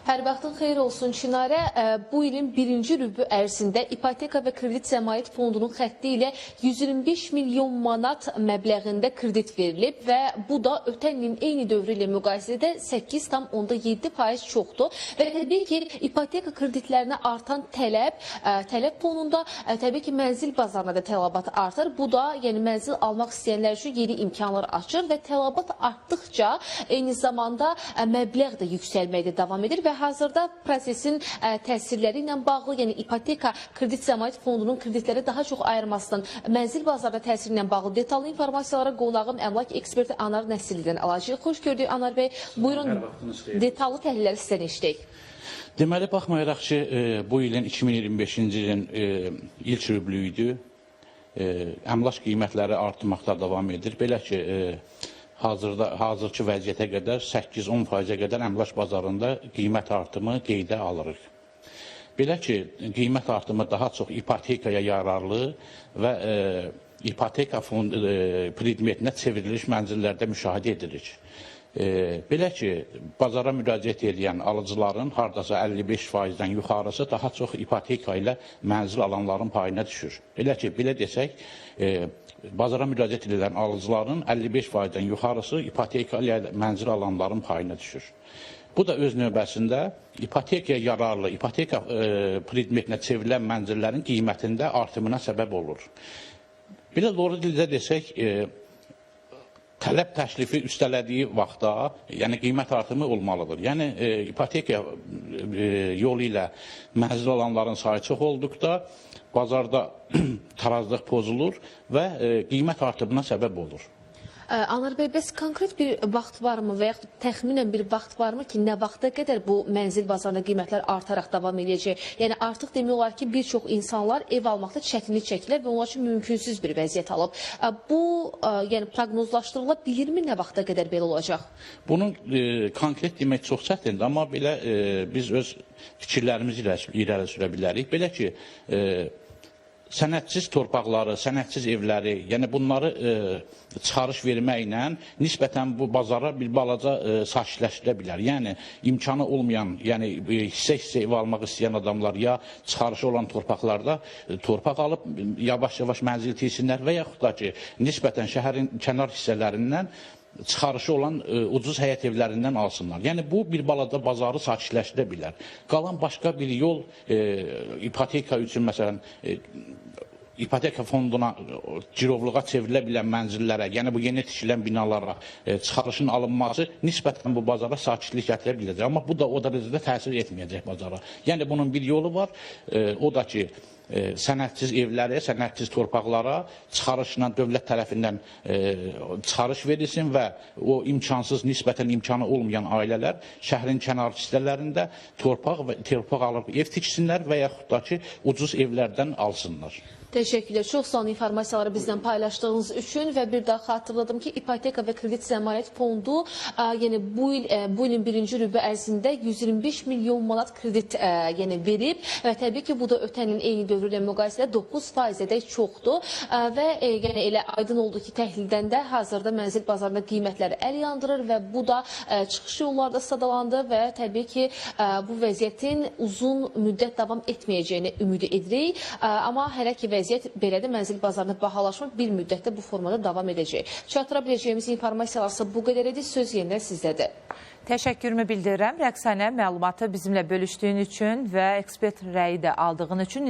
Hər vaxtın xeyir olsun Çinarə. Bu ilin birinci rübü ərzində ipoteka və kredit səmayət fondunun xətti ilə 125 milyon manat məbləğində kredit verilib və bu da ötən ilin eyni dövrü ilə müqayisədə 8,7% çoxdur. Və təbii ki, ipoteka kreditlərinə artan tələb fonunda təbii ki, mənzil bazarına da tələbat artır. Bu da yəni mənzil almaq istəyənlər üçün yeni imkanlar açır və tələbat artdıqca eyni zamanda məbləğ də yüksəlməkdə davam edir və hazırda prosesin təsirləri ilə bağlı, yəni ipoteka kredit səmayət fondunun kreditləri daha çox ayırmasının mənzil bazarına təsiri ilə bağlı detallı informasiyalara qonağım əmlak eksperti Anar Nəsillidən alacağıq. Xoş gördük Anar bəy. Buyurun, detallı təhlilləri sizdən eşidək. Deməli, baxmayaraq ki, bu ilin 2025-ci ilin ilk rüblü idi, əmlak qiymətləri artmaqda davam edir. Belə ki, hazırki vəziyyətə qədər 8-10%-ə qədər əmlak bazarında qiymət artımı qeydə alırıq. Belə ki, qiymət artımı daha çox ipotekaya yararlı və ipoteka predmetinə çevriliş mənzillərdə müşahidə edirik. Belə ki, bazara müraciət edən alıcıların hardasa 55%-dən yuxarısı daha çox ipoteka ilə mənzil alanların payına düşür. Elə ki, belə desək, bazara müraciət edən alıcıların 55%-dən yuxarısı ipoteka ilə mənzil alanların payına düşür. Bu da öz növbəsində ipotekaya yararlı, ipoteka predmetinə çevrilən mənzillərin qiymətində artımına səbəb olur. Belə doğru dildə desək, tələb təklifi üstələdiyi vaxtda, yəni qiymət artımı olmalıdır. Yəni, ipoteka yolu ilə mənzil alanların sayı çox olduqda, bazarda tarazlıq pozulur və qiymət artımına səbəb olur. Anar bəy, bəs konkret bir vaxt varmı və yaxud təxminən bir vaxt varmı ki, nə vaxta qədər bu mənzil bazarında qiymətlər artaraq davam edəcək? Yəni, artıq demək olar ki, bir çox insanlar ev almaqda çətinlik çəkirlər və onlar üçün mümkünsüz bir vəziyyət alıb. Bu, yəni, proqnozlaşdırıla bilirmi nə vaxta qədər belə olacaq? Bunun konkret demək çox çətindir, amma belə biz öz fikirlərimizi irəli sürə bilərik. Belə ki, sənədsiz torpaqları, sənədsiz evləri, yəni bunları çıxarış verməklə nisbətən bu bazara bir balaca sakitləşdirə bilər. Yəni, imkanı olmayan, yəni hissə-hissə ev almaq istəyən adamlar ya çıxarışı olan torpaqlarda torpaq alıb yavaş-yavaş mənzil tiksinlər və yaxud da ki, nisbətən şəhərin kənar hissələrindən çıxarışı olan ucuz həyət evlərindən alsınlar. Yəni, bu bir balada bazarı sakitləşdirə bilər. Qalan başqa bir yol ipoteka üçün, məsələn, ipoteka fonduna girovluğa çevrilə bilən mənzillərə, yəni bu yeni tikilən binalara çıxarışın alınması nisbətən bu bazara sakitlik gətirə biləcək. Amma bu da o dərəcədə təsir etməyəcək bazara. Yəni, bunun bir yolu var, o da ki, sənədsiz evləri, sənədsiz torpaqlara çıxarışla dövlət tərəfindən çıxarış verilsin və o imkansız, nisbətən imkanı olmayan ailələr şəhrin kənar hissələrində torpaq alıb ev tiksinlər və yaxud da ki, ucuz evlərdən alsınlar. Təşəkkürlər. Çox sağ olun informasiyaları bizdən paylaşdığınız üçün və bir daha xatırladım ki, ipoteka və kredit səmayət fondu yəni bu ilin birinci rübü ərzində 125 milyon manat kredit verib və təbii ki, bu da ötən ilin eyni dövrü ilə müqayisədə 9%-ədək çoxdur və yəni elə aydın oldu ki, təhlildən də hazırda mənzil bazarında qiymətləri əl yandırır və bu da çıxış yollarda sadalandı və təbii ki, bu vəziyyətin uzun müddət davam etməyəcəyini ümid edirik. Amma hələ ki, vəziyyət belədir, mənzil bazarında bahalaşma bir müddətdə bu formada davam edəcək. Çatdıra biləcəyimiz informasiyalarsa bu qədər idi. Söz yenidən sizdədir. Təşəkkürümü bildirirəm Rəqsanə məlumatı bizimlə bölüşdüyün üçün və ekspert rəyi də aldığın üçün.